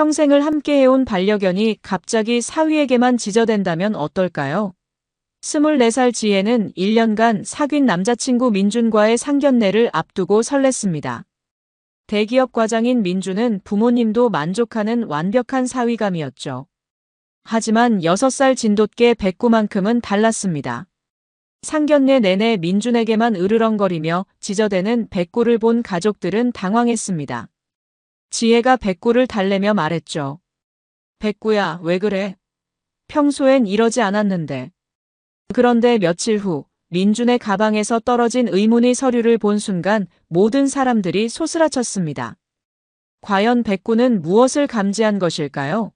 평생을 함께해온 반려견이 갑자기 사위에게만 지저댄다면 어떨까요? 24살 지혜는 1년간 사귄 남자친구 민준과의 상견례를 앞두고 설렜습니다. 대기업 과장인 민준은 부모님도 만족하는 완벽한 사위감이었죠. 하지만 6살 진돗개 백구만큼은 달랐습니다. 상견례 내내 민준에게만 으르렁거리며 지저대는 백구를 본 가족들은 당황했습니다. 지혜가 백구를 달래며 말했죠. 백구야, 왜 그래? 평소엔 이러지 않았는데. 그런데 며칠 후 민준의 가방에서 떨어진 의문의 서류를 본 순간 모든 사람들이 소스라쳤습니다. 과연 백구는 무엇을 감지한 것일까요?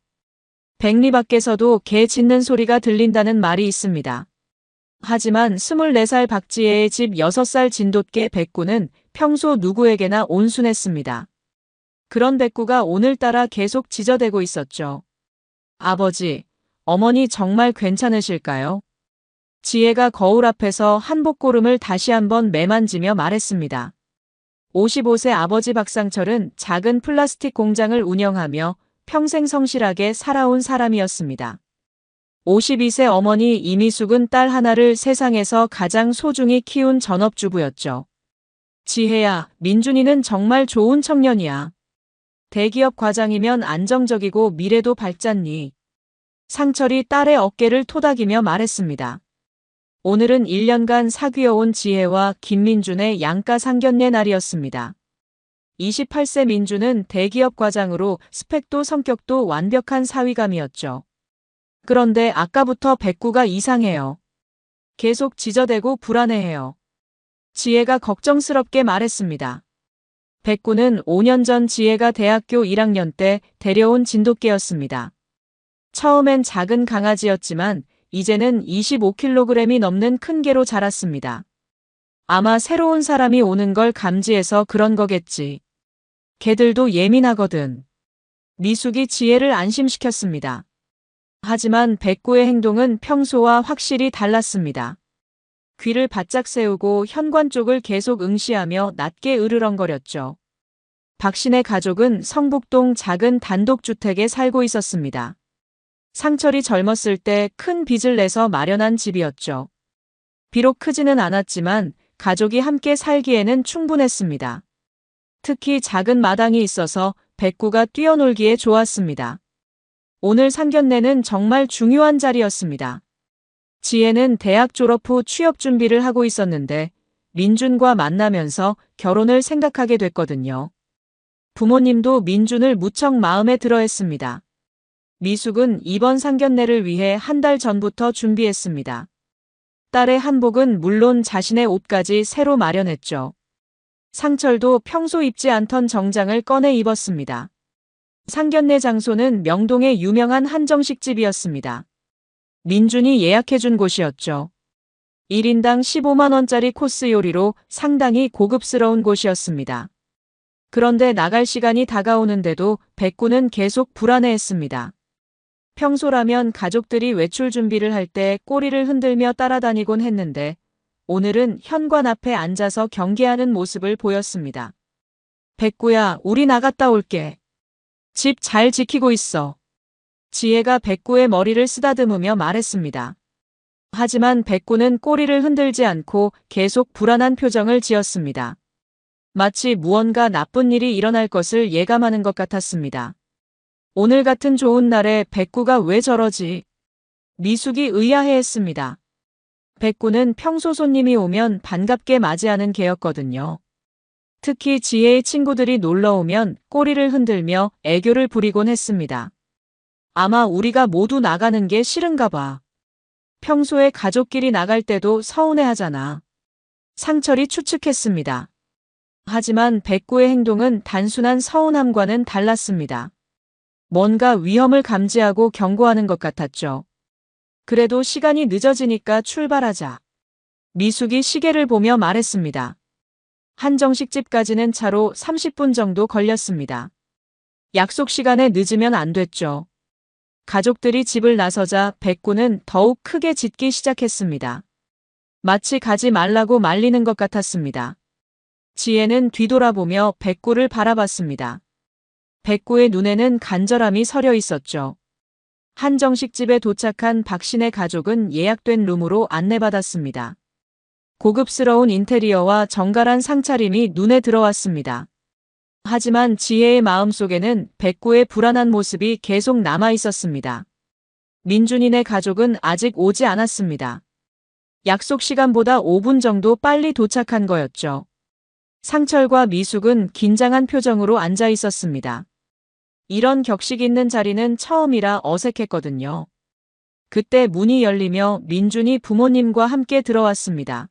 백리 밖에서도 개 짖는 소리가 들린다는 말이 있습니다. 하지만 24살 박지혜의 집 6살 진돗개 백구는 평소 누구에게나 온순했습니다. 그런 백구가 오늘따라 계속 지저대고 있었죠. 아버지, 어머니 정말 괜찮으실까요? 지혜가 거울 앞에서 한복고름을 다시 한번 매만지며 말했습니다. 55세 아버지 박상철은 작은 플라스틱 공장을 운영하며 평생 성실하게 살아온 사람이었습니다. 52세 어머니 이미숙은 딸 하나를 세상에서 가장 소중히 키운 전업주부였죠. 지혜야, 민준이는 정말 좋은 청년이야. 대기업 과장이면 안정적이고 미래도 밝잖니. 상철이 딸의 어깨를 토닥이며 말했습니다. 오늘은 1년간 사귀어온 지혜와 김민준의 양가 상견례 날이었습니다. 28세 민준은 대기업 과장으로 스펙도 성격도 완벽한 사위감이었죠. 그런데 아까부터 백구가 이상해요. 계속 지저대고 불안해해요. 지혜가 걱정스럽게 말했습니다. 백구는 5년 전 지혜가 대학교 1학년 때 데려온 진돗개였습니다. 처음엔 작은 강아지였지만 이제는 25kg이 넘는 큰 개로 자랐습니다. 아마 새로운 사람이 오는 걸 감지해서 그런 거겠지. 개들도 예민하거든. 미숙이 지혜를 안심시켰습니다. 하지만 백구의 행동은 평소와 확실히 달랐습니다. 귀를 바짝 세우고 현관 쪽을 계속 응시하며 낮게 으르렁거렸죠. 박씨네 가족은 성북동 작은 단독주택에 살고 있었습니다. 상철이 젊었을 때 큰 빚을 내서 마련한 집이었죠. 비록 크지는 않았지만 가족이 함께 살기에는 충분했습니다. 특히 작은 마당이 있어서 백구가 뛰어놀기에 좋았습니다. 오늘 상견례는 정말 중요한 자리였습니다. 지혜는 대학 졸업 후 취업 준비를 하고 있었는데 민준과 만나면서 결혼을 생각하게 됐거든요. 부모님도 민준을 무척 마음에 들어했습니다. 미숙은 이번 상견례를 위해 한 달 전부터 준비했습니다. 딸의 한복은 물론 자신의 옷까지 새로 마련했죠. 상철도 평소 입지 않던 정장을 꺼내 입었습니다. 상견례 장소는 명동의 유명한 한정식집이었습니다. 민준이 예약해준 곳이었죠. 1인당 15만 원짜리 코스 요리로 상당히 고급스러운 곳이었습니다. 그런데 나갈 시간이 다가오는데도 백구는 계속 불안해했습니다. 평소라면 가족들이 외출 준비를 할 때 꼬리를 흔들며 따라다니곤 했는데 오늘은 현관 앞에 앉아서 경계하는 모습을 보였습니다. 백구야, 우리 나갔다 올게. 집 잘 지키고 있어. 지혜가 백구의 머리를 쓰다듬으며 말했습니다. 하지만 백구는 꼬리를 흔들지 않고 계속 불안한 표정을 지었습니다. 마치 무언가 나쁜 일이 일어날 것을 예감하는 것 같았습니다. 오늘 같은 좋은 날에 백구가 왜 저러지? 미숙이 의아해했습니다. 백구는 평소 손님이 오면 반갑게 맞이하는 개였거든요. 특히 지혜의 친구들이 놀러 오면 꼬리를 흔들며 애교를 부리곤 했습니다. 아마 우리가 모두 나가는 게 싫은가 봐. 평소에 가족끼리 나갈 때도 서운해하잖아. 상철이 추측했습니다. 하지만 백구의 행동은 단순한 서운함과는 달랐습니다. 뭔가 위험을 감지하고 경고하는 것 같았죠. 그래도 시간이 늦어지니까 출발하자. 미숙이 시계를 보며 말했습니다. 한정식집까지는 차로 30분 정도 걸렸습니다. 약속 시간에 늦으면 안 됐죠. 가족들이 집을 나서자 백구는 더욱 크게 짖기 시작했습니다. 마치 가지 말라고 말리는 것 같았습니다. 지혜는 뒤돌아보며 백구를 바라봤습니다. 백구의 눈에는 간절함이 서려 있었죠. 한정식집에 도착한 박신의 가족은 예약된 룸으로 안내받았습니다. 고급스러운 인테리어와 정갈한 상차림이 눈에 들어왔습니다. 하지만 지혜의 마음속에는 백구의 불안한 모습이 계속 남아 있었습니다. 민준이네 가족은 아직 오지 않았습니다. 약속 시간보다 5분 정도 빨리 도착한 거였죠. 상철과 미숙은 긴장한 표정으로 앉아 있었습니다. 이런 격식 있는 자리는 처음이라 어색했거든요. 그때 문이 열리며 민준이 부모님과 함께 들어왔습니다.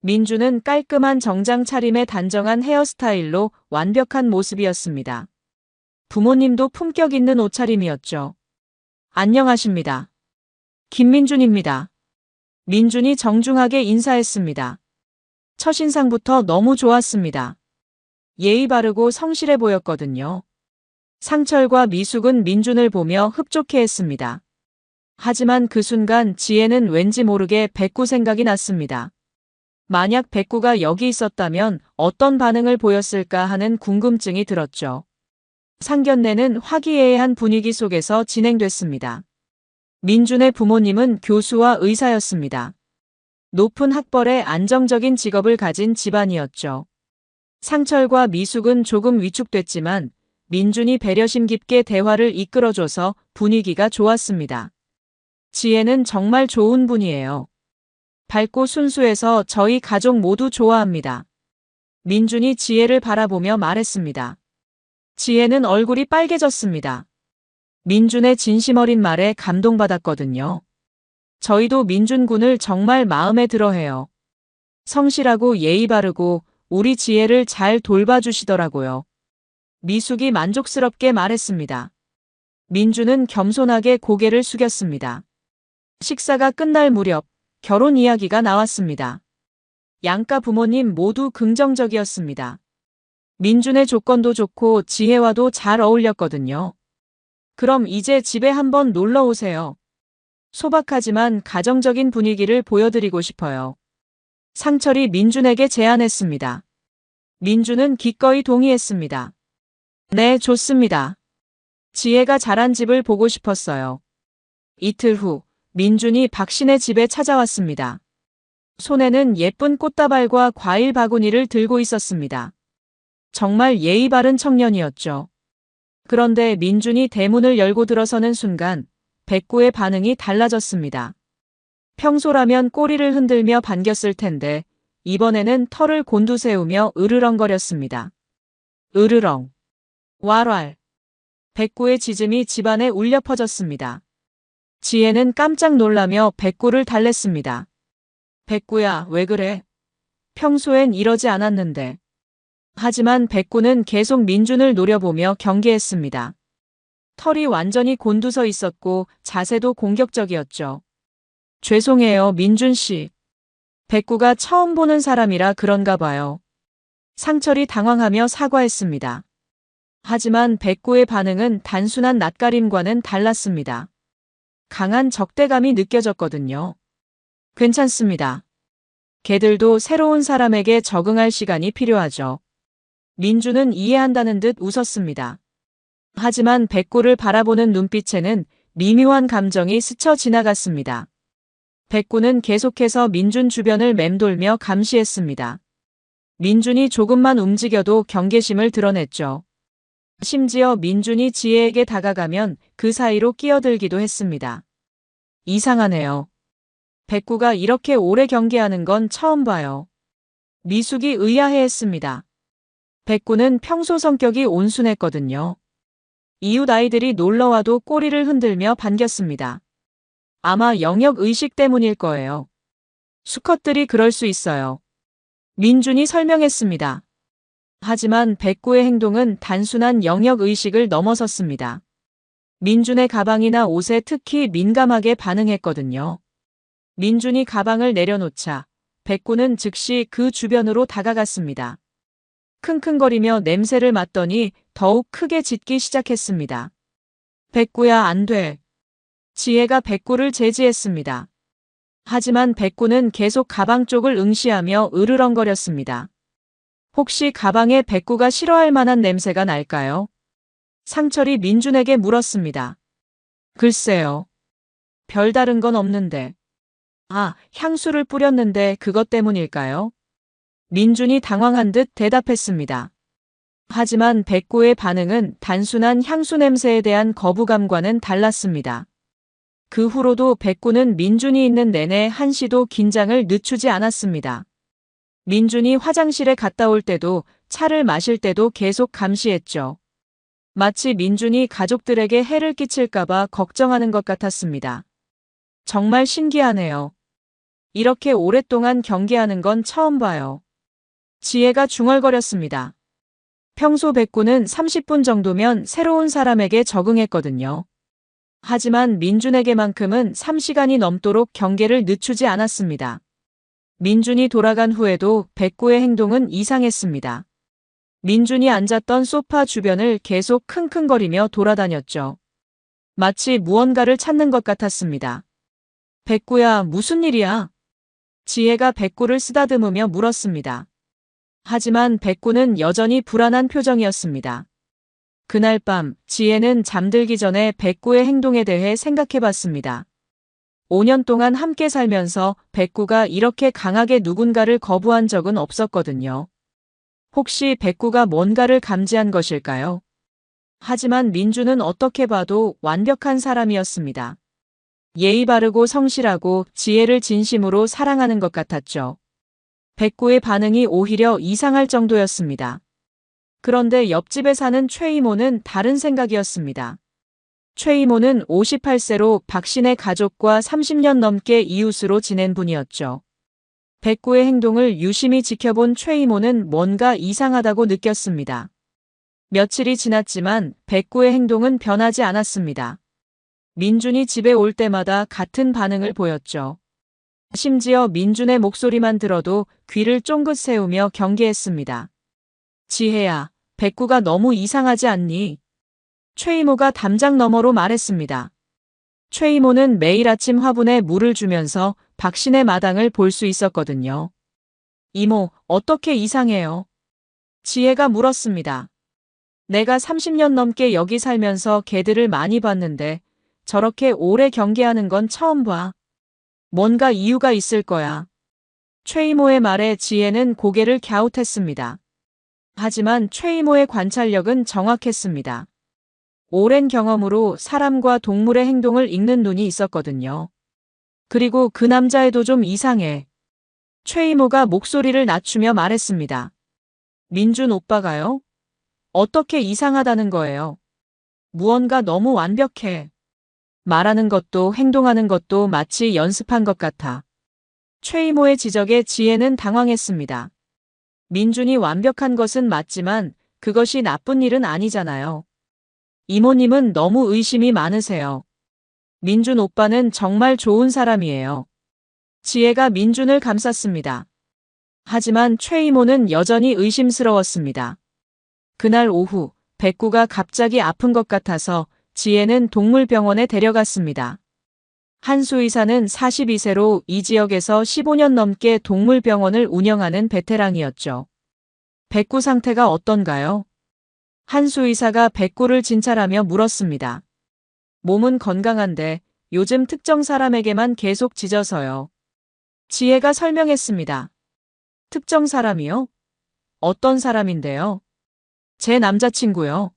민준은 깔끔한 정장 차림에 단정한 헤어스타일로 완벽한 모습이었습니다. 부모님도 품격 있는 옷차림이었죠. 안녕하십니다. 김민준입니다. 민준이 정중하게 인사했습니다. 첫인상부터 너무 좋았습니다. 예의 바르고 성실해 보였거든요. 상철과 미숙은 민준을 보며 흡족해했습니다. 하지만 그 순간 지혜는 왠지 모르게 백구 생각이 났습니다. 만약 백구가 여기 있었다면 어떤 반응을 보였을까 하는 궁금증이 들었죠. 상견례는 화기애애한 분위기 속에서 진행됐습니다. 민준의 부모님은 교수와 의사였습니다. 높은 학벌에 안정적인 직업을 가진 집안이었죠. 상철과 미숙은 조금 위축됐지만 민준이 배려심 깊게 대화를 이끌어줘서 분위기가 좋았습니다. 지혜는 정말 좋은 분이에요. 밝고 순수해서 저희 가족 모두 좋아합니다. 민준이 지혜를 바라보며 말했습니다. 지혜는 얼굴이 빨개졌습니다. 민준의 진심 어린 말에 감동받았거든요. 저희도 민준 군을 정말 마음에 들어해요. 성실하고 예의 바르고 우리 지혜를 잘 돌봐주시더라고요. 미숙이 만족스럽게 말했습니다. 민준은 겸손하게 고개를 숙였습니다. 식사가 끝날 무렵 결혼 이야기가 나왔습니다. 양가 부모님 모두 긍정적이었습니다. 민준의 조건도 좋고 지혜와도 잘 어울렸거든요. 그럼 이제 집에 한번 놀러 오세요. 소박하지만 가정적인 분위기를 보여드리고 싶어요. 상철이 민준에게 제안했습니다. 민준은 기꺼이 동의했습니다. 네, 좋습니다. 지혜가 자란 집을 보고 싶었어요. 이틀 후, 민준이 박신의 집에 찾아왔습니다. 손에는 예쁜 꽃다발과 과일 바구니를 들고 있었습니다. 정말 예의 바른 청년이었죠. 그런데 민준이 대문을 열고 들어서는 순간 백구의 반응이 달라졌습니다. 평소라면 꼬리를 흔들며 반겼을 텐데 이번에는 털을 곤두세우며 으르렁거렸습니다. 으르렁. 왈왈. 백구의 짖음이 집안에 울려 퍼졌습니다. 지혜는 깜짝 놀라며 백구를 달랬습니다. 백구야, 왜 그래? 평소엔 이러지 않았는데. 하지만 백구는 계속 민준을 노려보며 경계했습니다. 털이 완전히 곤두서 있었고 자세도 공격적이었죠. 죄송해요, 민준 씨. 백구가 처음 보는 사람이라 그런가 봐요. 상철이 당황하며 사과했습니다. 하지만 백구의 반응은 단순한 낯가림과는 달랐습니다. 강한 적대감이 느껴졌거든요. 괜찮습니다. 걔들도 새로운 사람에게 적응할 시간이 필요하죠. 민준은 이해한다는 듯 웃었습니다. 하지만 백구를 바라보는 눈빛에는 미묘한 감정이 스쳐 지나갔습니다. 백구는 계속해서 민준 주변을 맴돌며 감시했습니다. 민준이 조금만 움직여도 경계심을 드러냈죠. 심지어 민준이 지혜에게 다가가면 그 사이로 끼어들기도 했습니다. 이상하네요. 백구가 이렇게 오래 경계하는 건 처음 봐요. 미숙이 의아해했습니다. 백구는 평소 성격이 온순했거든요. 이웃 아이들이 놀러와도 꼬리를 흔들며 반겼습니다. 아마 영역의식 때문일 거예요. 수컷들이 그럴 수 있어요. 민준이 설명했습니다. 하지만 백구의 행동은 단순한 영역의식을 넘어섰습니다. 민준의 가방이나 옷에 특히 민감하게 반응했거든요. 민준이 가방을 내려놓자 백구는 즉시 그 주변으로 다가갔습니다. 킁킁거리며 냄새를 맡더니 더욱 크게 짖기 시작했습니다. 백구야, 안 돼. 지혜가 백구를 제지했습니다. 하지만 백구는 계속 가방 쪽을 응시하며 으르렁거렸습니다. 혹시 가방에 백구가 싫어할 만한 냄새가 날까요? 상철이 민준에게 물었습니다. 글쎄요. 별다른 건 없는데. 아, 향수를 뿌렸는데 그것 때문일까요? 민준이 당황한 듯 대답했습니다. 하지만 백구의 반응은 단순한 향수 냄새에 대한 거부감과는 달랐습니다. 그 후로도 백구는 민준이 있는 내내 한시도 긴장을 늦추지 않았습니다. 민준이 화장실에 갔다 올 때도 차를 마실 때도 계속 감시했죠. 마치 민준이 가족들에게 해를 끼칠까봐 걱정하는 것 같았습니다. 정말 신기하네요. 이렇게 오랫동안 경계하는 건 처음 봐요. 지혜가 중얼거렸습니다. 평소 백구는 30분 정도면 새로운 사람에게 적응했거든요. 하지만 민준에게만큼은 3시간이 넘도록 경계를 늦추지 않았습니다. 민준이 돌아간 후에도 백구의 행동은 이상했습니다. 민준이 앉았던 소파 주변을 계속 킁킁거리며 돌아다녔죠. 마치 무언가를 찾는 것 같았습니다. 백구야, 무슨 일이야? 지혜가 백구를 쓰다듬으며 물었습니다. 하지만 백구는 여전히 불안한 표정이었습니다. 그날 밤 지혜는 잠들기 전에 백구의 행동에 대해 생각해봤습니다. 5년 동안 함께 살면서 백구가 이렇게 강하게 누군가를 거부한 적은 없었거든요. 혹시 백구가 뭔가를 감지한 것일까요? 하지만 민준은 어떻게 봐도 완벽한 사람이었습니다. 예의 바르고 성실하고 지혜를 진심으로 사랑하는 것 같았죠. 백구의 반응이 오히려 이상할 정도였습니다. 그런데 옆집에 사는 최 이모는 다른 생각이었습니다. 최 이모는 58세로 박씨네 가족과 30년 넘게 이웃으로 지낸 분이었죠. 백구의 행동을 유심히 지켜본 최 이모는 뭔가 이상하다고 느꼈습니다. 며칠이 지났지만 백구의 행동은 변하지 않았습니다. 민준이 집에 올 때마다 같은 반응을 보였죠. 심지어 민준의 목소리만 들어도 귀를 쫑긋 세우며 경계했습니다. 지혜야, 백구가 너무 이상하지 않니? 최 이모가 담장 너머로 말했습니다. 최 이모는 매일 아침 화분에 물을 주면서 박씨네 마당을 볼 수 있었거든요. 이모, 어떻게 이상해요? 지혜가 물었습니다. 내가 30년 넘게 여기 살면서 개들을 많이 봤는데 저렇게 오래 경계하는 건 처음 봐. 뭔가 이유가 있을 거야. 최 이모의 말에 지혜는 고개를 갸웃했습니다. 하지만 최 이모의 관찰력은 정확했습니다. 오랜 경험으로 사람과 동물의 행동을 읽는 눈이 있었거든요. 그리고 그 남자애도 좀 이상해. 최 이모가 목소리를 낮추며 말했습니다. 민준 오빠가요? 어떻게 이상하다는 거예요? 무언가 너무 완벽해. 말하는 것도 행동하는 것도 마치 연습한 것 같아. 최 이모의 지적에 지혜는 당황했습니다. 민준이 완벽한 것은 맞지만 그것이 나쁜 일은 아니잖아요. 이모님은 너무 의심이 많으세요. 민준 오빠는 정말 좋은 사람이에요. 지혜가 민준을 감쌌습니다. 하지만 최 이모는 여전히 의심스러웠습니다. 그날 오후 백구가 갑자기 아픈 것 같아서 지혜는 동물병원에 데려갔습니다. 한수 의사는 42세로 이 지역에서 15년 넘게 동물병원을 운영하는 베테랑이었죠. 백구 상태가 어떤가요? 한수 의사가 백구를 진찰하며 물었습니다. 몸은 건강한데 요즘 특정 사람에게만 계속 짖어서요. 지혜가 설명했습니다. 특정 사람이요? 어떤 사람인데요? 제 남자친구요.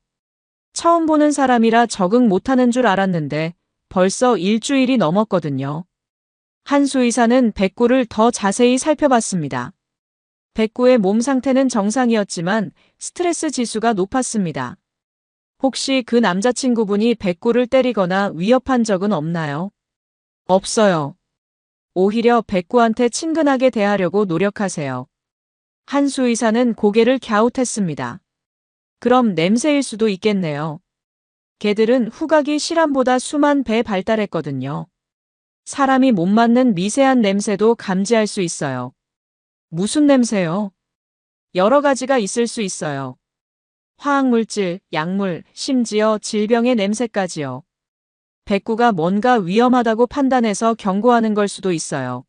처음 보는 사람이라 적응 못하는 줄 알았는데 벌써 일주일이 넘었거든요. 한수 의사는 백구를 더 자세히 살펴봤습니다. 백구의 몸 상태는 정상이었지만 스트레스 지수가 높았습니다. 혹시 그 남자친구분이 백구를 때리거나 위협한 적은 없나요? 없어요. 오히려 백구한테 친근하게 대하려고 노력하세요. 한수 의사는 고개를 갸웃했습니다. 그럼 냄새일 수도 있겠네요. 개들은 후각이 실암보다 수만 배 발달했거든요. 사람이 못 맡는 미세한 냄새도 감지할 수 있어요. 무슨 냄새요? 여러 가지가 있을 수 있어요. 화학물질, 약물, 심지어 질병의 냄새까지요. 백구가 뭔가 위험하다고 판단해서 경고하는 걸 수도 있어요.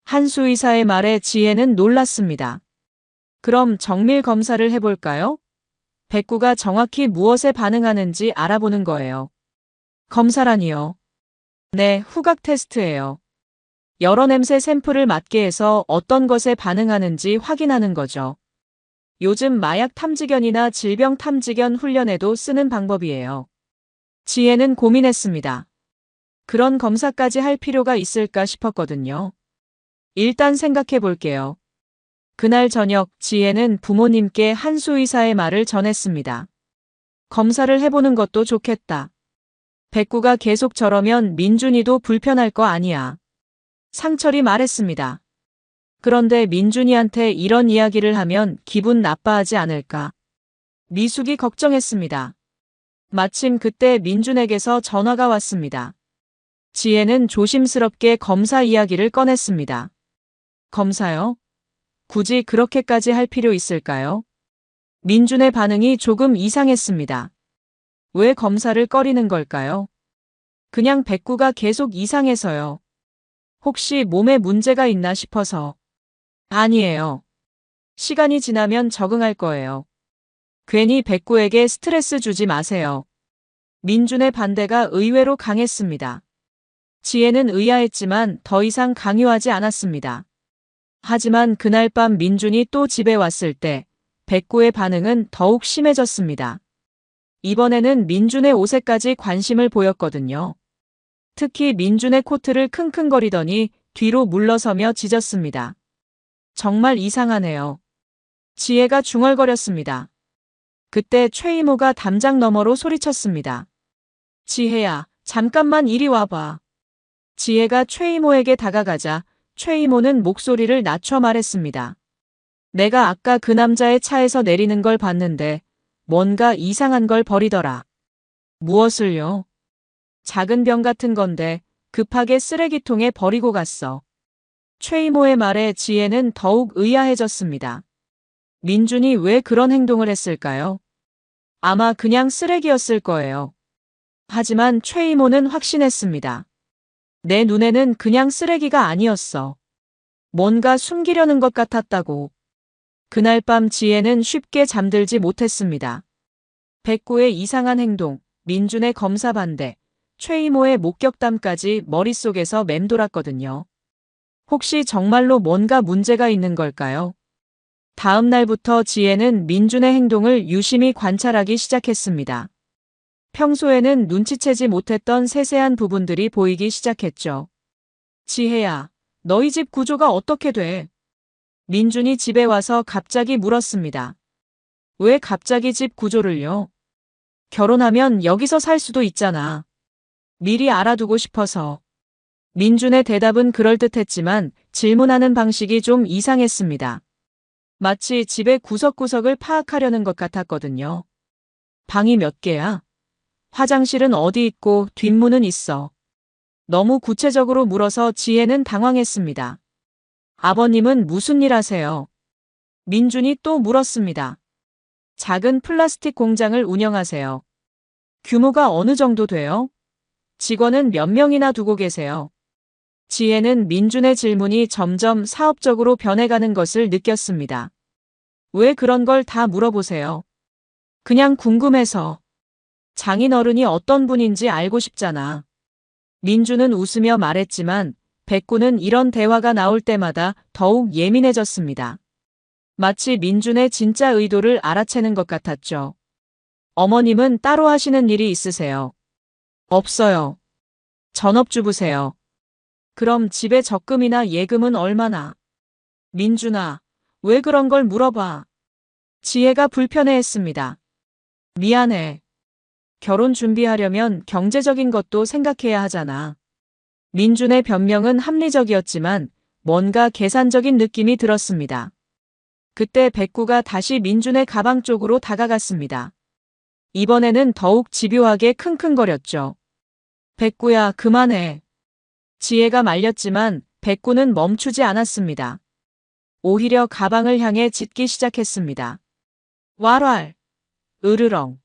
한수 의사의 말에 지혜는 놀랐습니다. 그럼 정밀 검사를 해볼까요? 백구가 정확히 무엇에 반응하는지 알아보는 거예요. 검사라니요. 네, 후각 테스트예요. 여러 냄새 샘플을 맡게 해서 어떤 것에 반응하는지 확인하는 거죠. 요즘 마약 탐지견이나 질병 탐지견 훈련에도 쓰는 방법이에요. 지혜는 고민했습니다. 그런 검사까지 할 필요가 있을까 싶었거든요. 일단 생각해 볼게요. 그날 저녁 지혜는 부모님께 한수 의사의 말을 전했습니다. 검사를 해보는 것도 좋겠다. 백구가 계속 저러면 민준이도 불편할 거 아니야. 상철이 말했습니다. 그런데 민준이한테 이런 이야기를 하면 기분 나빠하지 않을까? 미숙이 걱정했습니다. 마침 그때 민준에게서 전화가 왔습니다. 지혜는 조심스럽게 검사 이야기를 꺼냈습니다. 검사요? 굳이 그렇게까지 할 필요 있을까요? 민준의 반응이 조금 이상했습니다. 왜 검사를 꺼리는 걸까요? 그냥 백구가 계속 이상해서요. 혹시 몸에 문제가 있나 싶어서. 아니에요. 시간이 지나면 적응할 거예요. 괜히 백구에게 스트레스 주지 마세요. 민준의 반대가 의외로 강했습니다. 지혜는 의아했지만 더 이상 강요하지 않았습니다. 하지만 그날 밤 민준이 또 집에 왔을 때 백구의 반응은 더욱 심해졌습니다. 이번에는 민준의 옷에까지 관심을 보였거든요. 특히 민준의 코트를 킁킁거리더니 뒤로 물러서며 짖었습니다. 정말 이상하네요. 지혜가 중얼거렸습니다. 그때 최 이모가 담장 너머로 소리쳤습니다. 지혜야, 잠깐만 이리 와봐. 지혜가 최 이모에게 다가가자 최 이모는 목소리를 낮춰 말했습니다. 내가 아까 그 남자의 차에서 내리는 걸 봤는데 뭔가 이상한 걸 버리더라. 무엇을요? 작은 병 같은 건데 급하게 쓰레기통에 버리고 갔어. 최 이모의 말에 지혜는 더욱 의아해졌습니다. 민준이 왜 그런 행동을 했을까요? 아마 그냥 쓰레기였을 거예요. 하지만 최 이모는 확신했습니다. 내 눈에는 그냥 쓰레기가 아니었어. 뭔가 숨기려는 것 같았다고. 그날 밤 지혜는 쉽게 잠들지 못했습니다. 백구의 이상한 행동, 민준의 검사 반대, 최 이모의 목격담까지 머릿속에서 맴돌았거든요. 혹시 정말로 뭔가 문제가 있는 걸까요? 다음 날부터 지혜는 민준의 행동을 유심히 관찰하기 시작했습니다. 평소에는 눈치채지 못했던 세세한 부분들이 보이기 시작했죠. 지혜야, 너희 집 구조가 어떻게 돼? 민준이 집에 와서 갑자기 물었습니다. 왜 갑자기 집 구조를요? 결혼하면 여기서 살 수도 있잖아. 미리 알아두고 싶어서. 민준의 대답은 그럴듯했지만 질문하는 방식이 좀 이상했습니다. 마치 집의 구석구석을 파악하려는 것 같았거든요. 방이 몇 개야? 화장실은 어디 있고 뒷문은 있어. 너무 구체적으로 물어서 지혜는 당황했습니다. 아버님은 무슨 일 하세요? 민준이 또 물었습니다. 작은 플라스틱 공장을 운영하세요. 규모가 어느 정도 돼요? 직원은 몇 명이나 두고 계세요? 지혜는 민준의 질문이 점점 사업적으로 변해가는 것을 느꼈습니다. 왜 그런 걸 다 물어보세요? 그냥 궁금해서. 장인어른이 어떤 분인지 알고 싶잖아. 민준은 웃으며 말했지만 백구는 이런 대화가 나올 때마다 더욱 예민해졌습니다. 마치 민준의 진짜 의도를 알아채는 것 같았죠. 어머님은 따로 하시는 일이 있으세요? 없어요. 전업주부세요. 그럼 집에 적금이나 예금은 얼마나? 민준아, 왜 그런 걸 물어봐? 지혜가 불편해했습니다. 미안해. 결혼 준비하려면 경제적인 것도 생각해야 하잖아. 민준의 변명은 합리적이었지만 뭔가 계산적인 느낌이 들었습니다. 그때 백구가 다시 민준의 가방 쪽으로 다가갔습니다. 이번에는 더욱 집요하게 킁킁거렸죠. 백구야, 그만해. 지혜가 말렸지만 백구는 멈추지 않았습니다. 오히려 가방을 향해 짖기 시작했습니다. 왈왈. 으르렁.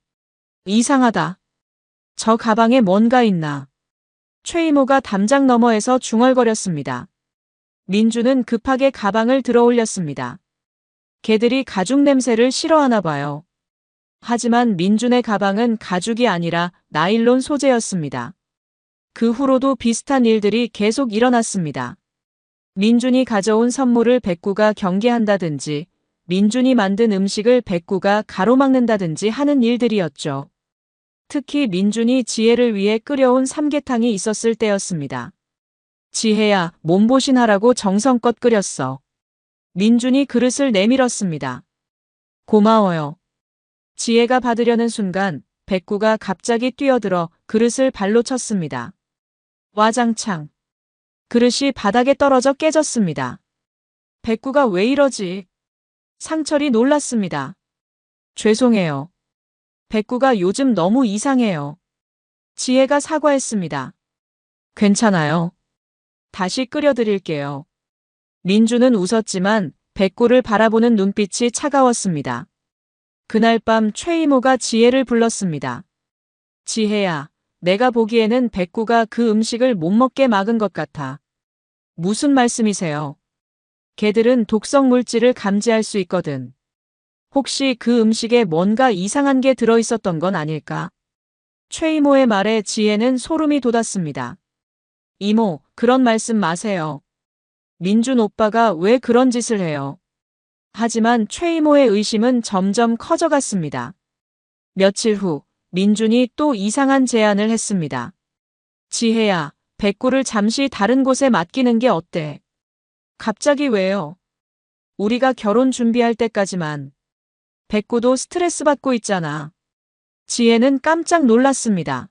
이상하다. 저 가방에 뭔가 있나. 최 이모가 담장 너머에서 중얼거렸습니다. 민주는 급하게 가방을 들어 올렸습니다. 개들이 가죽 냄새를 싫어하나 봐요. 하지만 민준의 가방은 가죽이 아니라 나일론 소재였습니다. 그 후로도 비슷한 일들이 계속 일어났습니다. 민준이 가져온 선물을 백구가 경계한다든지 민준이 만든 음식을 백구가 가로막는다든지 하는 일들이었죠. 특히 민준이 지혜를 위해 끓여온 삼계탕이 있었을 때였습니다. 지혜야, 몸보신하라고 정성껏 끓였어. 민준이 그릇을 내밀었습니다. 고마워요. 지혜가 받으려는 순간 백구가 갑자기 뛰어들어 그릇을 발로 쳤습니다. 와장창. 그릇이 바닥에 떨어져 깨졌습니다. 백구가 왜 이러지? 상철이 놀랐습니다. 죄송해요. 백구가 요즘 너무 이상해요. 지혜가 사과했습니다. 괜찮아요. 다시 끓여드릴게요. 민주는 웃었지만 백구를 바라보는 눈빛이 차가웠습니다. 그날 밤 최 이모가 지혜를 불렀습니다. 지혜야, 내가 보기에는 백구가 그 음식을 못 먹게 막은 것 같아. 무슨 말씀이세요? 개들은 독성 물질을 감지할 수 있거든. 혹시 그 음식에 뭔가 이상한 게 들어있었던 건 아닐까? 최 이모의 말에 지혜는 소름이 돋았습니다. 이모, 그런 말씀 마세요. 민준 오빠가 왜 그런 짓을 해요? 하지만 최 이모의 의심은 점점 커져갔습니다. 며칠 후 민준이 또 이상한 제안을 했습니다. 지혜야, 백구를 잠시 다른 곳에 맡기는 게 어때? 갑자기 왜요? 우리가 결혼 준비할 때까지만. 백구도 스트레스 받고 있잖아. 지혜는 깜짝 놀랐습니다.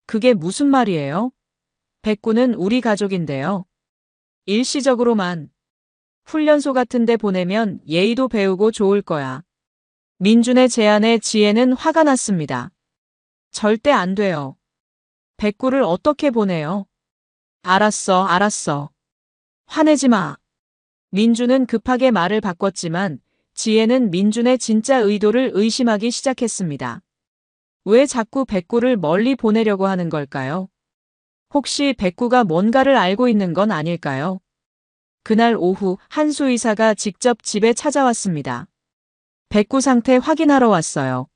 그게 무슨 말이에요? 백구는 우리 가족인데요. 일시적으로만. 훈련소 같은 데 보내면 예의도 배우고 좋을 거야. 민준의 제안에 지혜는 화가 났습니다. 절대 안 돼요. 백구를 어떻게 보내요? 알았어. 화내지 마. 민준은 급하게 말을 바꿨지만 지혜는 민준의 진짜 의도를 의심하기 시작했습니다. 왜 자꾸 백구를 멀리 보내려고 하는 걸까요? 혹시 백구가 뭔가를 알고 있는 건 아닐까요? 그날 오후 한수 의사가 직접 집에 찾아왔습니다. 백구 상태 확인하러 왔어요.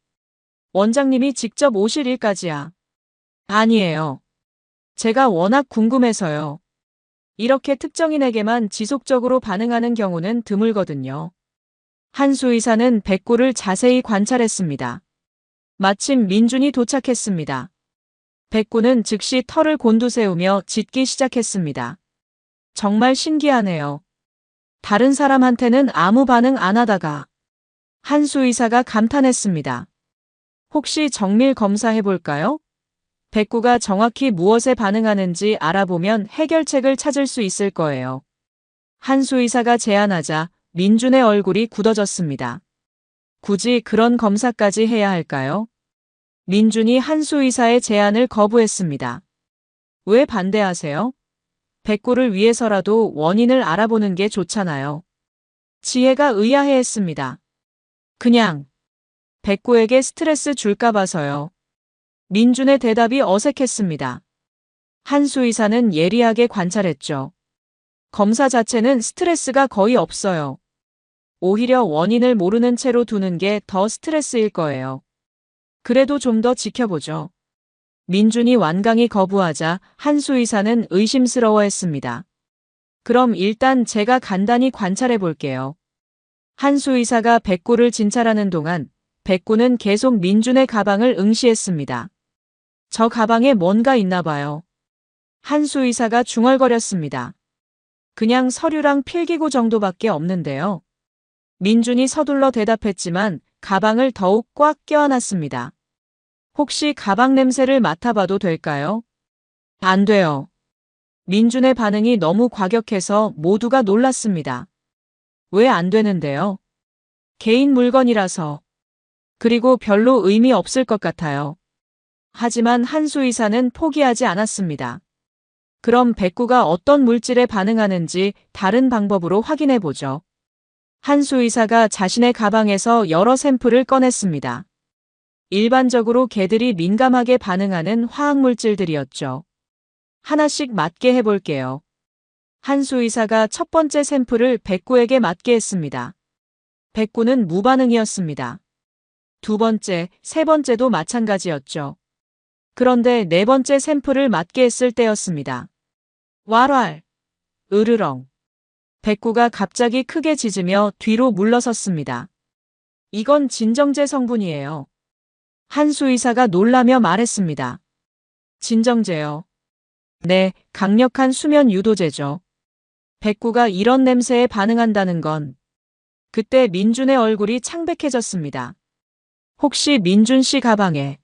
원장님이 직접 오실 일까지야. 아니에요. 제가 워낙 궁금해서요. 이렇게 특정인에게만 지속적으로 반응하는 경우는 드물거든요. 한수 의사는 백구를 자세히 관찰했습니다. 마침 민준이 도착했습니다. 백구는 즉시 털을 곤두세우며 짖기 시작했습니다. 정말 신기하네요. 다른 사람한테는 아무 반응 안 하다가. 한수 의사가 감탄했습니다. 혹시 정밀 검사해볼까요? 백구가 정확히 무엇에 반응하는지 알아보면 해결책을 찾을 수 있을 거예요. 한수 의사가 제안하자 민준의 얼굴이 굳어졌습니다. 굳이 그런 검사까지 해야 할까요? 민준이 한수 의사의 제안을 거부했습니다. 왜 반대하세요? 백구를 위해서라도 원인을 알아보는 게 좋잖아요. 지혜가 의아해했습니다. 그냥 백구에게 스트레스 줄까 봐서요. 민준의 대답이 어색했습니다. 한수 의사는 예리하게 관찰했죠. 검사 자체는 스트레스가 거의 없어요. 오히려 원인을 모르는 채로 두는 게 더 스트레스일 거예요. 그래도 좀 더 지켜보죠. 민준이 완강히 거부하자 한수 의사는 의심스러워했습니다. 그럼 일단 제가 간단히 관찰해 볼게요. 한수 의사가 백구를 진찰하는 동안 백구는 계속 민준의 가방을 응시했습니다. 저 가방에 뭔가 있나 봐요. 한수 의사가 중얼거렸습니다. 그냥 서류랑 필기구 정도밖에 없는데요. 민준이 서둘러 대답했지만 가방을 더욱 꽉 껴안았습니다. 혹시 가방 냄새를 맡아봐도 될까요? 안 돼요. 민준의 반응이 너무 과격해서 모두가 놀랐습니다. 왜 안 되는데요? 개인 물건이라서. 그리고 별로 의미 없을 것 같아요. 하지만 한수 의사는 포기하지 않았습니다. 그럼 백구가 어떤 물질에 반응하는지 다른 방법으로 확인해 보죠. 한수 의사가 자신의 가방에서 여러 샘플을 꺼냈습니다. 일반적으로 개들이 민감하게 반응하는 화학물질들이었죠. 하나씩 맞게 해볼게요. 한수 의사가 첫 번째 샘플을 백구에게 맞게 했습니다. 백구는 무반응이었습니다. 두 번째, 세 번째도 마찬가지였죠. 그런데 네 번째 샘플을 맞게 했을 때였습니다. 왈왈, 으르렁. 백구가 갑자기 크게 짖으며 뒤로 물러섰습니다. 이건 진정제 성분이에요. 한수 의사가 놀라며 말했습니다. 진정제요. 네, 강력한 수면 유도제죠. 백구가 이런 냄새에 반응한다는 건 그때 민준의 얼굴이 창백해졌습니다. 혹시 민준 씨 가방에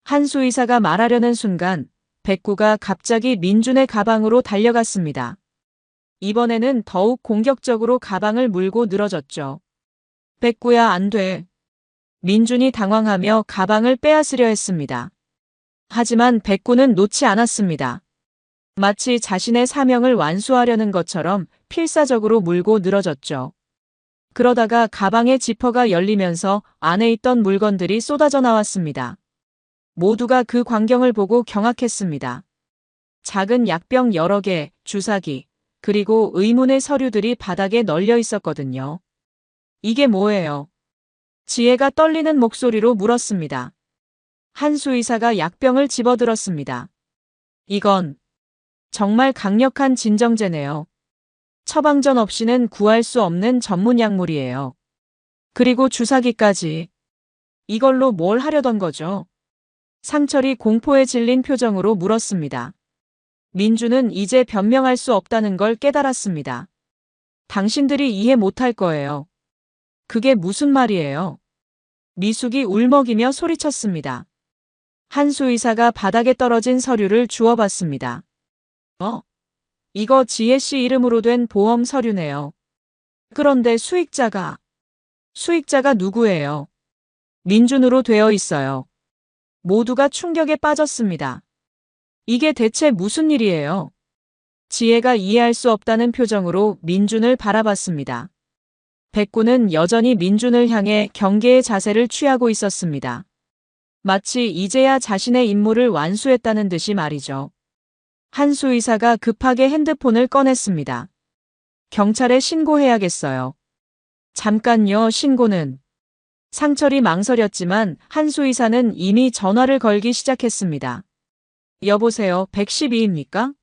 한수 의사가 말하려는 순간 백구가 갑자기 민준의 가방으로 달려갔습니다. 이번에는 더욱 공격적으로 가방을 물고 늘어졌죠. 백구야, 안 돼. 민준이 당황하며 가방을 빼앗으려 했습니다. 하지만 백구는 놓지 않았습니다. 마치 자신의 사명을 완수하려는 것처럼 필사적으로 물고 늘어졌죠. 그러다가 가방의 지퍼가 열리면서 안에 있던 물건들이 쏟아져 나왔습니다. 모두가 그 광경을 보고 경악했습니다. 작은 약병 여러 개, 주사기, 그리고 의문의 서류들이 바닥에 널려 있었거든요. 이게 뭐예요? 지혜가 떨리는 목소리로 물었습니다. 한수 의사가 약병을 집어들었습니다. 이건 정말 강력한 진정제네요. 처방전 없이는 구할 수 없는 전문 약물이에요. 그리고 주사기까지. 이걸로 뭘 하려던 거죠? 상철이 공포에 질린 표정으로 물었습니다. 민주는 이제 변명할 수 없다는 걸 깨달았습니다. 당신들이 이해 못할 거예요. 그게 무슨 말이에요? 미숙이 울먹이며 소리쳤습니다. 한수 의사가 바닥에 떨어진 서류를 주워봤습니다. 이거 지혜 씨 이름으로 된 보험 서류네요. 그런데 수익자가 누구예요? 민준으로 되어 있어요. 모두가 충격에 빠졌습니다. 이게 대체 무슨 일이에요? 지혜가 이해할 수 없다는 표정으로 민준을 바라봤습니다. 백구는 여전히 민준을 향해 경계의 자세를 취하고 있었습니다. 마치 이제야 자신의 임무를 완수했다는 듯이 말이죠. 한수 의사가 급하게 핸드폰을 꺼냈습니다. 경찰에 신고해야겠어요. 잠깐요, 신고는. 상철이 망설였지만 한수 의사는 이미 전화를 걸기 시작했습니다. 여보세요, 112입니까?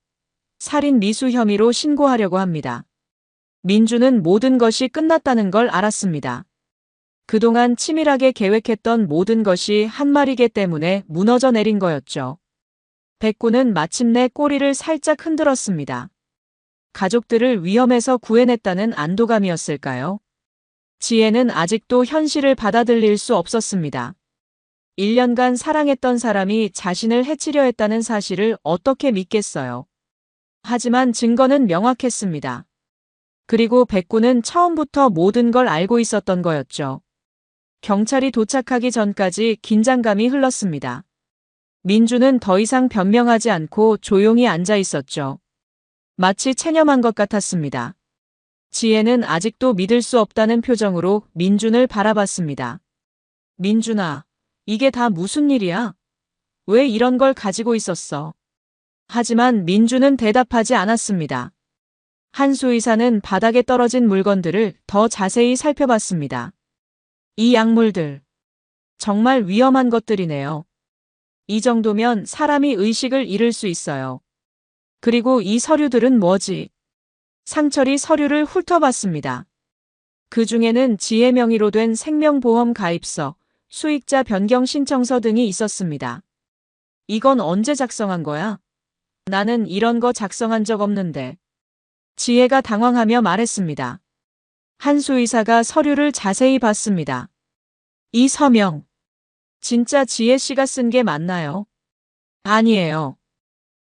살인 미수 혐의로 신고하려고 합니다. 민주는 모든 것이 끝났다는 걸 알았습니다. 그동안 치밀하게 계획했던 모든 것이 한마리개 때문에 무너져 내린 거였죠. 백구는 마침내 꼬리를 살짝 흔들었습니다. 가족들을 위험에서 구해냈다는 안도감이었을까요? 지혜는 아직도 현실을 받아들일 수 없었습니다. 1년간 사랑했던 사람이 자신을 해치려 했다는 사실을 어떻게 믿겠어요? 하지만 증거는 명확했습니다. 그리고 백구는 처음부터 모든 걸 알고 있었던 거였죠. 경찰이 도착하기 전까지 긴장감이 흘렀습니다. 민주는 더 이상 변명하지 않고 조용히 앉아 있었죠. 마치 체념한 것 같았습니다. 지혜는 아직도 믿을 수 없다는 표정으로 민준을 바라봤습니다. 민준아, 이게 다 무슨 일이야? 왜 이런 걸 가지고 있었어? 하지만 민준은 대답하지 않았습니다. 한수 의사는 바닥에 떨어진 물건들을 더 자세히 살펴봤습니다. 이 약물들, 정말 위험한 것들이네요. 이 정도면 사람이 의식을 잃을 수 있어요. 그리고 이 서류들은 뭐지? 상철이 서류를 훑어봤습니다. 그 중에는 지혜 명의로 된 생명보험 가입서, 수익자 변경 신청서 등이 있었습니다. 이건 언제 작성한 거야? 나는 이런 거 작성한 적 없는데. 지혜가 당황하며 말했습니다. 한수 의사가 서류를 자세히 봤습니다. 이 서명, 진짜 지혜 씨가 쓴 게 맞나요? 아니에요.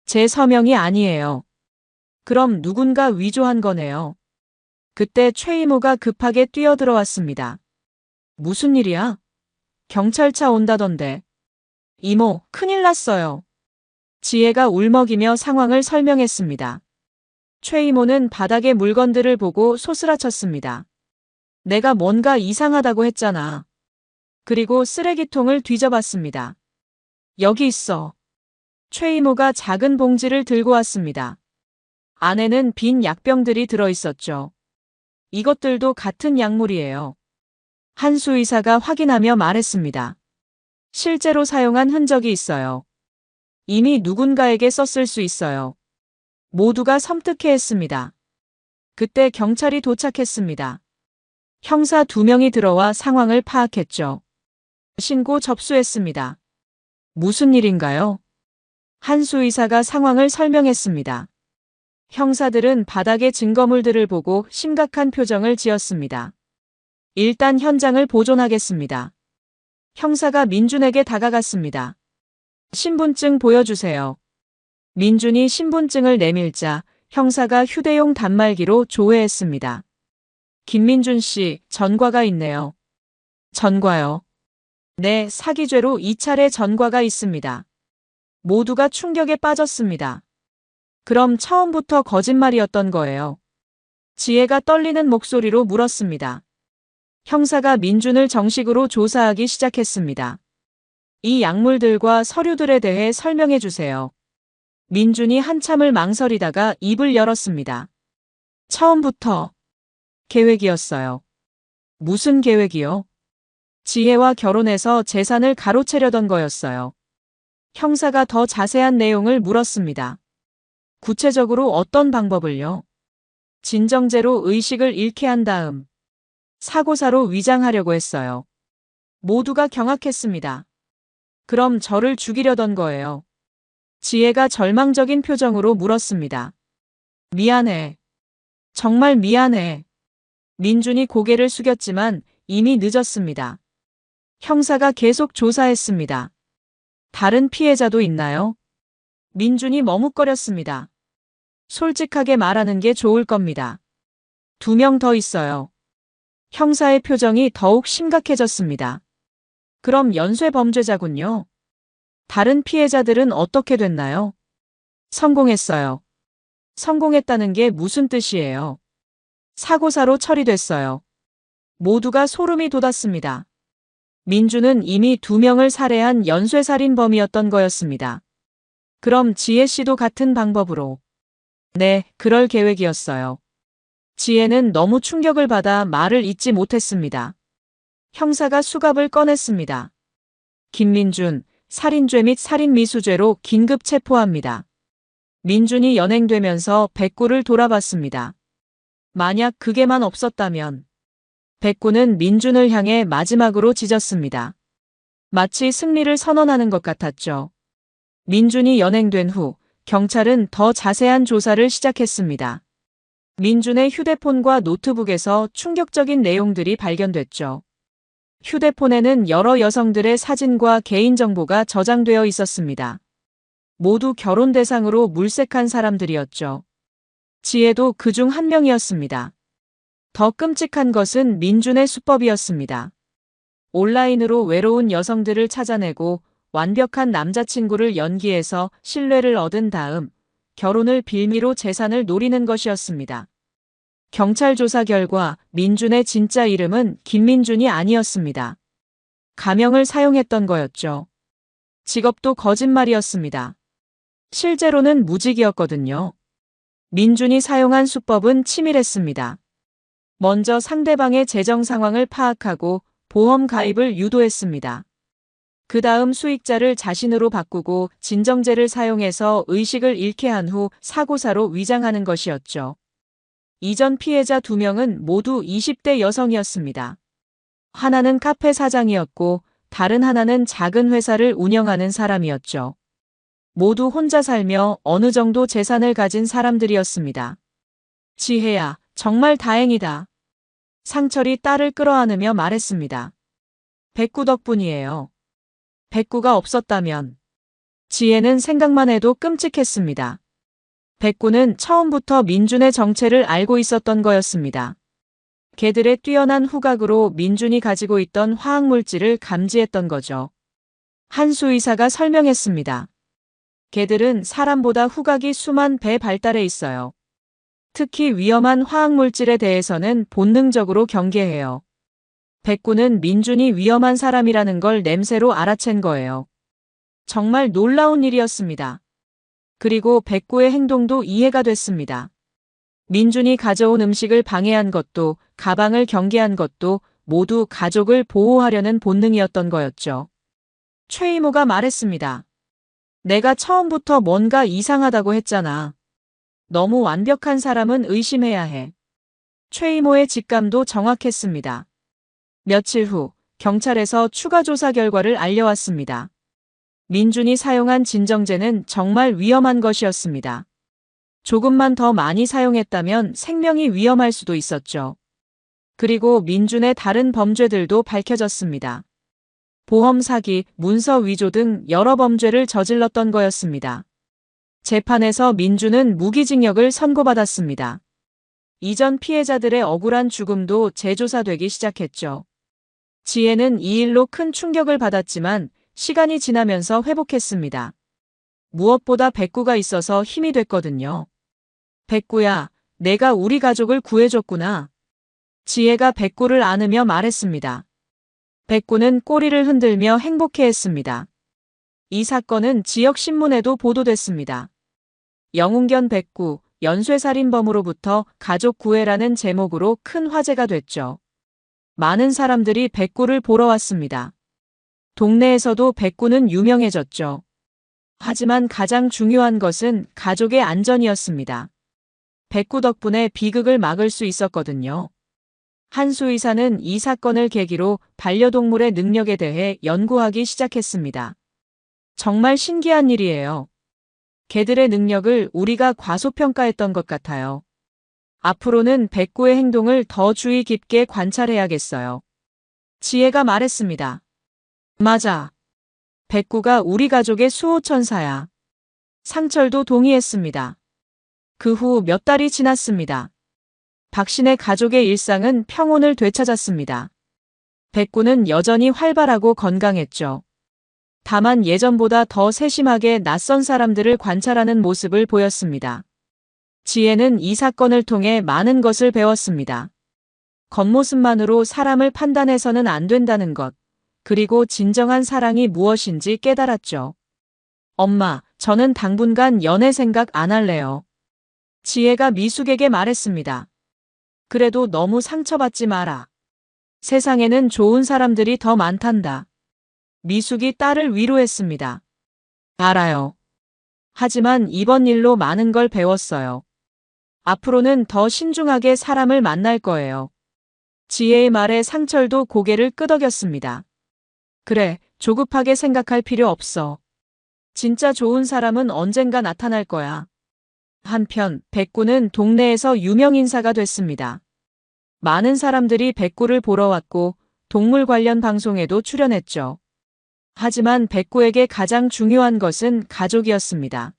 제 서명이 아니에요. 그럼 누군가 위조한 거네요. 그때 최 이모가 급하게 뛰어들어왔습니다. 무슨 일이야? 경찰차 온다던데. 이모, 큰일 났어요. 지혜가 울먹이며 상황을 설명했습니다. 최 이모는 바닥의 물건들을 보고 소스라쳤습니다. 내가 뭔가 이상하다고 했잖아. 그리고 쓰레기통을 뒤져봤습니다. 여기 있어. 최 이모가 작은 봉지를 들고 왔습니다. 안에는 빈 약병들이 들어있었죠. 이것들도 같은 약물이에요. 한수 의사가 확인하며 말했습니다. 실제로 사용한 흔적이 있어요. 이미 누군가에게 썼을 수 있어요. 모두가 섬뜩해했습니다. 그때 경찰이 도착했습니다. 형사 2명이 들어와 상황을 파악했죠. 신고 접수했습니다. 무슨 일인가요? 한수 의사가 상황을 설명했습니다. 형사들은 바닥의 증거물들을 보고 심각한 표정을 지었습니다. 일단 현장을 보존하겠습니다. 형사가 민준에게 다가갔습니다. 신분증 보여주세요. 민준이 신분증을 내밀자 형사가 휴대용 단말기로 조회했습니다. 김민준 씨, 전과가 있네요. 전과요? 네, 사기죄로 2차례 전과가 있습니다. 모두가 충격에 빠졌습니다. 그럼 처음부터 거짓말이었던 거예요. 지혜가 떨리는 목소리로 물었습니다. 형사가 민준을 정식으로 조사하기 시작했습니다. 이 약물들과 서류들에 대해 설명해 주세요. 민준이 한참을 망설이다가 입을 열었습니다. 처음부터 계획이었어요. 무슨 계획이요? 지혜와 결혼해서 재산을 가로채려던 거였어요. 형사가 더 자세한 내용을 물었습니다. 구체적으로 어떤 방법을요? 진정제로 의식을 잃게 한 다음 사고사로 위장하려고 했어요. 모두가 경악했습니다. 그럼 저를 죽이려던 거예요. 지혜가 절망적인 표정으로 물었습니다. 미안해. 정말 미안해. 민준이 고개를 숙였지만 이미 늦었습니다. 형사가 계속 조사했습니다. 다른 피해자도 있나요? 민준이 머뭇거렸습니다. 솔직하게 말하는 게 좋을 겁니다. 2명 더 있어요. 형사의 표정이 더욱 심각해졌습니다. 그럼 연쇄 범죄자군요. 다른 피해자들은 어떻게 됐나요? 성공했어요. 성공했다는 게 무슨 뜻이에요? 사고사로 처리됐어요. 모두가 소름이 돋았습니다. 민준은 이미 2명을 살해한 연쇄살인범이었던 거였습니다. 그럼 지혜 씨도 같은 방법으로. 네, 그럴 계획이었어요. 지혜는 너무 충격을 받아 말을 잇지 못했습니다. 형사가 수갑을 꺼냈습니다. 김민준, 살인죄 및 살인미수죄로 긴급 체포합니다. 민준이 연행되면서 백구를 돌아봤습니다. 만약 그게만 없었다면. 백구는 민준을 향해 마지막으로 짖었습니다. 마치 승리를 선언하는 것 같았죠. 민준이 연행된 후 경찰은 더 자세한 조사를 시작했습니다. 민준의 휴대폰과 노트북에서 충격적인 내용들이 발견됐죠. 휴대폰에는 여러 여성들의 사진과 개인정보가 저장되어 있었습니다. 모두 결혼 대상으로 물색한 사람들이었죠. 지혜도 그중 한 명이었습니다. 더 끔찍한 것은 민준의 수법이었습니다. 온라인으로 외로운 여성들을 찾아내고 완벽한 남자친구를 연기해서 신뢰를 얻은 다음 결혼을 빌미로 재산을 노리는 것이었습니다. 경찰 조사 결과 민준의 진짜 이름은 김민준이 아니었습니다. 가명을 사용했던 거였죠. 직업도 거짓말이었습니다. 실제로는 무직이었거든요. 민준이 사용한 수법은 치밀했습니다. 먼저 상대방의 재정 상황을 파악하고 보험 가입을 유도했습니다. 그 다음 수익자를 자신으로 바꾸고 진정제를 사용해서 의식을 잃게 한 후 사고사로 위장하는 것이었죠. 이전 피해자 2명은 모두 20대 여성이었습니다. 하나는 카페 사장이었고 다른 하나는 작은 회사를 운영하는 사람이었죠. 모두 혼자 살며 어느 정도 재산을 가진 사람들이었습니다. 지혜야, 정말 다행이다. 상철이 딸을 끌어안으며 말했습니다. 백구 덕분이에요. 백구가 없었다면. 지혜는 생각만 해도 끔찍했습니다. 백구는 처음부터 민준의 정체를 알고 있었던 거였습니다. 개들의 뛰어난 후각으로 민준이 가지고 있던 화학물질을 감지했던 거죠. 한수 의사가 설명했습니다. 개들은 사람보다 후각이 수만 배 발달해 있어요. 특히 위험한 화학물질에 대해서는 본능적으로 경계해요. 백구는 민준이 위험한 사람이라는 걸 냄새로 알아챈 거예요. 정말 놀라운 일이었습니다. 그리고 백구의 행동도 이해가 됐습니다. 민준이 가져온 음식을 방해한 것도, 가방을 경계한 것도 모두 가족을 보호하려는 본능이었던 거였죠. 최 이모가 말했습니다. 내가 처음부터 뭔가 이상하다고 했잖아. 너무 완벽한 사람은 의심해야 해. 최 이모의 직감도 정확했습니다. 며칠 후 경찰에서 추가 조사 결과를 알려왔습니다. 민준이 사용한 진정제는 정말 위험한 것이었습니다. 조금만 더 많이 사용했다면 생명이 위험할 수도 있었죠. 그리고 민준의 다른 범죄들도 밝혀졌습니다. 보험 사기, 문서 위조 등 여러 범죄를 저질렀던 거였습니다. 재판에서 민준은 무기징역을 선고받았습니다. 이전 피해자들의 억울한 죽음도 재조사되기 시작했죠. 지혜는 이 일로 큰 충격을 받았지만 시간이 지나면서 회복했습니다. 무엇보다 백구가 있어서 힘이 됐거든요. 백구야, 내가 우리 가족을 구해줬구나. 지혜가 백구를 안으며 말했습니다. 백구는 꼬리를 흔들며 행복해했습니다. 이 사건은 지역 신문에도 보도됐습니다. 영웅견 백구, 연쇄살인범으로부터 가족 구해라는 제목으로 큰 화제가 됐죠. 많은 사람들이 백구를 보러 왔습니다. 동네에서도 백구는 유명해졌죠. 하지만 가장 중요한 것은 가족의 안전이었습니다. 백구 덕분에 비극을 막을 수 있었거든요. 한수 의사는 이 사건을 계기로 반려동물의 능력에 대해 연구하기 시작했습니다. 정말 신기한 일이에요. 개들의 능력을 우리가 과소평가했던 것 같아요. 앞으로는 백구의 행동을 더 주의 깊게 관찰해야겠어요. 지혜가 말했습니다. 맞아. 백구가 우리 가족의 수호천사야. 상철도 동의했습니다. 그 후 몇 달이 지났습니다. 박신의 가족의 일상은 평온을 되찾았습니다. 백구는 여전히 활발하고 건강했죠. 다만 예전보다 더 세심하게 낯선 사람들을 관찰하는 모습을 보였습니다. 지혜는 이 사건을 통해 많은 것을 배웠습니다. 겉모습만으로 사람을 판단해서는 안 된다는 것, 그리고 진정한 사랑이 무엇인지 깨달았죠. 엄마, 저는 당분간 연애 생각 안 할래요. 지혜가 미숙에게 말했습니다. 그래도 너무 상처받지 마라. 세상에는 좋은 사람들이 더 많단다. 미숙이 딸을 위로했습니다. 알아요. 하지만 이번 일로 많은 걸 배웠어요. 앞으로는 더 신중하게 사람을 만날 거예요. 지혜의 말에 상철도 고개를 끄덕였습니다. 그래, 조급하게 생각할 필요 없어. 진짜 좋은 사람은 언젠가 나타날 거야. 한편 백구는 동네에서 유명 인사가 됐습니다. 많은 사람들이 백구를 보러 왔고 동물 관련 방송에도 출연했죠. 하지만 백구에게 가장 중요한 것은 가족이었습니다.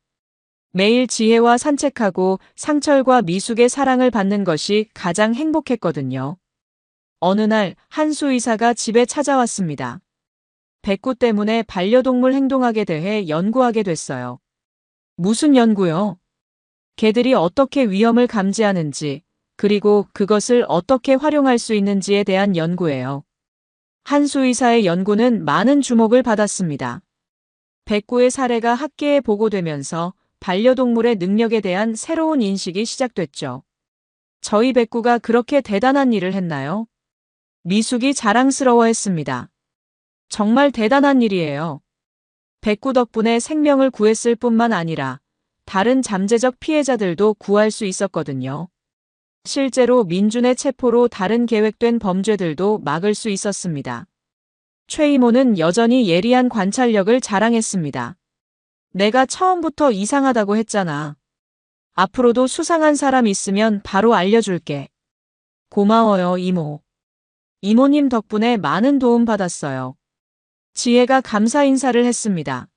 매일 지혜와 산책하고 상철과 미숙의 사랑을 받는 것이 가장 행복했거든요. 어느 날 한수 의사가 집에 찾아왔습니다. 백구 때문에 반려동물 행동학에 대해 연구하게 됐어요. 무슨 연구요? 개들이 어떻게 위험을 감지하는지, 그리고 그것을 어떻게 활용할 수 있는지에 대한 연구예요. 한수 의사의 연구는 많은 주목을 받았습니다. 백구의 사례가 학계에 보고되면서 반려동물의 능력에 대한 새로운 인식이 시작됐죠. 저희 백구가 그렇게 대단한 일을 했나요? 미숙이 자랑스러워했습니다. 정말 대단한 일이에요. 백구 덕분에 생명을 구했을 뿐만 아니라 다른 잠재적 피해자들도 구할 수 있었거든요. 실제로 민준의 체포로 다른 계획된 범죄들도 막을 수 있었습니다. 최 이모는 여전히 예리한 관찰력을 자랑했습니다. 내가 처음부터 이상하다고 했잖아. 앞으로도 수상한 사람 있으면 바로 알려줄게. 고마워요, 이모. 이모님 덕분에 많은 도움 받았어요. 지혜가 감사 인사를 했습니다.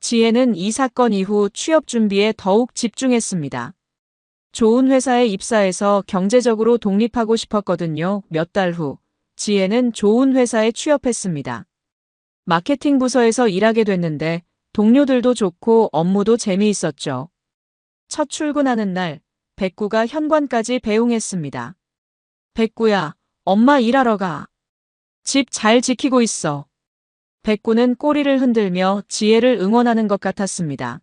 지혜는 이 사건 이후 취업 준비에 더욱 집중했습니다. 좋은 회사에 입사해서 경제적으로 독립하고 싶었거든요. 몇 달 후, 지혜는 좋은 회사에 취업했습니다. 마케팅 부서에서 일하게 됐는데 동료들도 좋고 업무도 재미있었죠. 첫 출근하는 날, 백구가 현관까지 배웅했습니다. 백구야, 엄마 일하러 가. 집 잘 지키고 있어. 백구는 꼬리를 흔들며 지혜를 응원하는 것 같았습니다.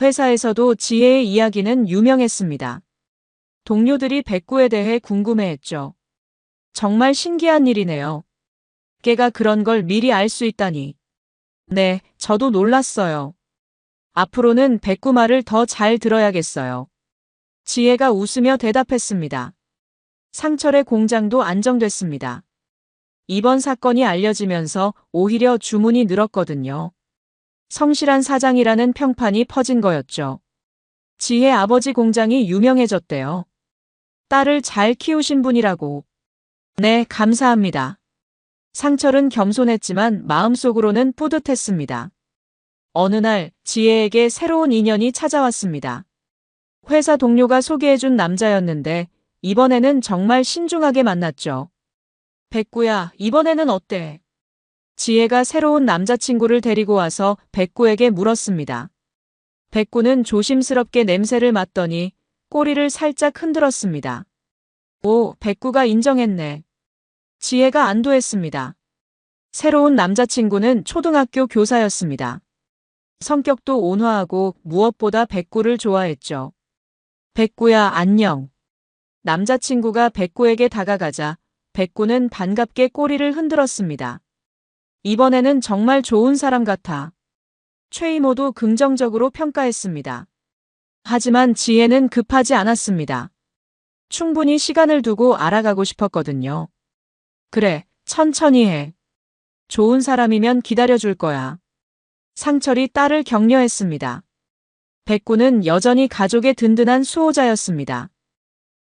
회사에서도 지혜의 이야기는 유명했습니다. 동료들이 백구에 대해 궁금해했죠. 정말 신기한 일이네요. 깨가 그런 걸 미리 알 수 있다니. 네, 저도 놀랐어요. 앞으로는 백구 말을 더 잘 들어야겠어요. 지혜가 웃으며 대답했습니다. 상철의 공장도 안정됐습니다. 이번 사건이 알려지면서 오히려 주문이 늘었거든요. 성실한 사장이라는 평판이 퍼진 거였죠. 지혜 아버지 공장이 유명해졌대요. 딸을 잘 키우신 분이라고. 네, 감사합니다. 상철은 겸손했지만 마음속으로는 뿌듯했습니다. 어느 날 지혜에게 새로운 인연이 찾아왔습니다. 회사 동료가 소개해준 남자였는데 이번에는 정말 신중하게 만났죠. 백구야, 이번에는 어때? 지혜가 새로운 남자친구를 데리고 와서 백구에게 물었습니다. 백구는 조심스럽게 냄새를 맡더니 꼬리를 살짝 흔들었습니다. 오, 백구가 인정했네. 지혜가 안도했습니다. 새로운 남자친구는 초등학교 교사였습니다. 성격도 온화하고 무엇보다 백구를 좋아했죠. 백구야, 안녕. 남자친구가 백구에게 다가가자 백구는 반갑게 꼬리를 흔들었습니다. 이번에는 정말 좋은 사람 같아. 최 이모도 긍정적으로 평가했습니다. 하지만 지혜는 급하지 않았습니다. 충분히 시간을 두고 알아가고 싶었거든요. 그래, 천천히 해. 좋은 사람이면 기다려줄 거야. 상철이 딸을 격려했습니다. 백구는 여전히 가족의 든든한 수호자였습니다.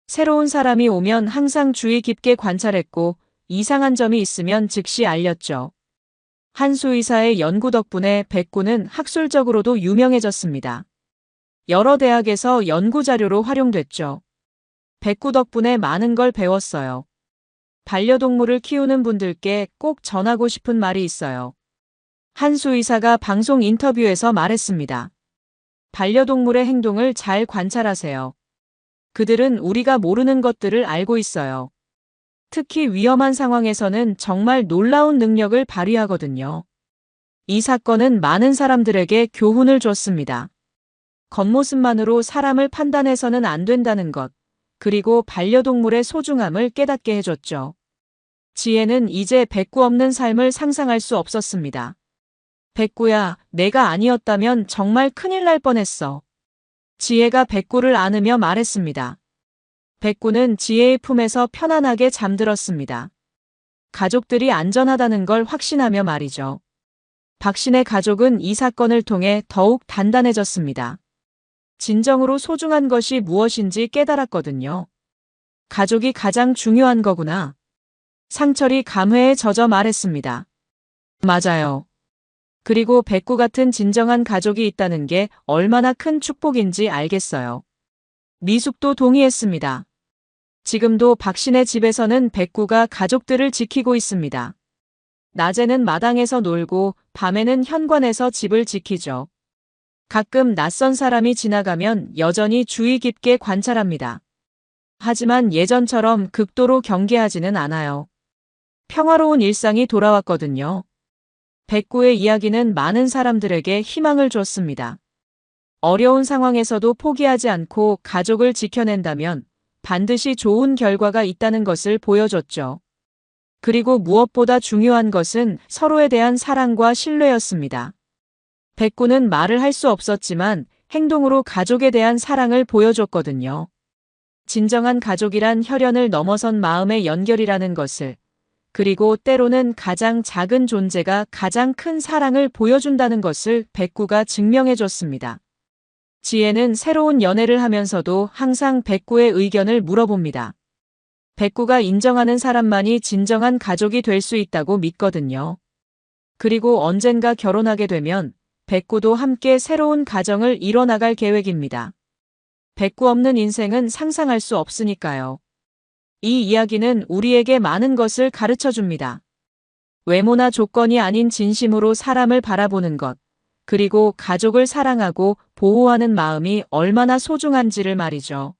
새로운 사람이 오면 항상 주의 깊게 관찰했고 이상한 점이 있으면 즉시 알렸죠. 한수 의사의 연구 덕분에 백구는 학술적으로도 유명해졌습니다. 여러 대학에서 연구 자료로 활용됐죠. 백구 덕분에 많은 걸 배웠어요. 반려동물을 키우는 분들께 꼭 전하고 싶은 말이 있어요. 한수 의사가 방송 인터뷰에서 말했습니다. 반려동물의 행동을 잘 관찰하세요. 그들은 우리가 모르는 것들을 알고 있어요. 특히 위험한 상황에서는 정말 놀라운 능력을 발휘하거든요. 이 사건은 많은 사람들에게 교훈을 줬습니다. 겉모습만으로 사람을 판단해서는 안 된다는 것, 그리고 반려동물의 소중함을 깨닫게 해줬죠. 지혜는 이제 백구 없는 삶을 상상할 수 없었습니다. 백구야, 내가 아니었다면 정말 큰일 날 뻔했어. 지혜가 백구를 안으며 말했습니다. 백구는 지혜의 품에서 편안하게 잠들었습니다. 가족들이 안전하다는 걸 확신하며 말이죠. 박신의 가족은 이 사건을 통해 더욱 단단해졌습니다. 진정으로 소중한 것이 무엇인지 깨달았거든요. 가족이 가장 중요한 거구나. 상철이 감회에 젖어 말했습니다. 맞아요. 그리고 백구 같은 진정한 가족이 있다는 게 얼마나 큰 축복인지 알겠어요. 미숙도 동의했습니다. 지금도 박신의 집에서는 백구가 가족들을 지키고 있습니다. 낮에는 마당에서 놀고 밤에는 현관에서 집을 지키죠. 가끔 낯선 사람이 지나가면 여전히 주의 깊게 관찰합니다. 하지만 예전처럼 극도로 경계하지는 않아요. 평화로운 일상이 돌아왔거든요. 백구의 이야기는 많은 사람들에게 희망을 줬습니다. 어려운 상황에서도 포기하지 않고 가족을 지켜낸다면 반드시 좋은 결과가 있다는 것을 보여줬죠. 그리고 무엇보다 중요한 것은 서로에 대한 사랑과 신뢰였습니다. 백구는 말을 할 수 없었지만 행동으로 가족에 대한 사랑을 보여줬거든요. 진정한 가족이란 혈연을 넘어선 마음의 연결이라는 것을, 그리고 때로는 가장 작은 존재가 가장 큰 사랑을 보여준다는 것을 백구가 증명해줬습니다. 지혜는 새로운 연애를 하면서도 항상 백구의 의견을 물어봅니다. 백구가 인정하는 사람만이 진정한 가족이 될 수 있다고 믿거든요. 그리고 언젠가 결혼하게 되면 백구도 함께 새로운 가정을 이뤄나갈 계획입니다. 백구 없는 인생은 상상할 수 없으니까요. 이 이야기는 우리에게 많은 것을 가르쳐 줍니다. 외모나 조건이 아닌 진심으로 사람을 바라보는 것, 그리고 가족을 사랑하고 보호하는 마음이 얼마나 소중한지를 말이죠.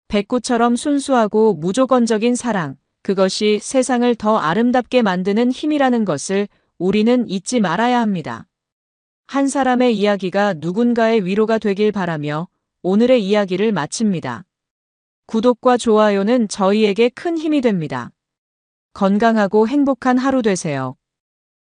백구처럼 순수하고 무조건적인 사랑, 그것이 세상을 더 아름답게 만드는 힘이라는 것을 우리는 잊지 말아야 합니다. 한 사람의 이야기가 누군가의 위로가 되길 바라며 오늘의 이야기를 마칩니다. 구독과 좋아요는 저희에게 큰 힘이 됩니다. 건강하고 행복한 하루 되세요.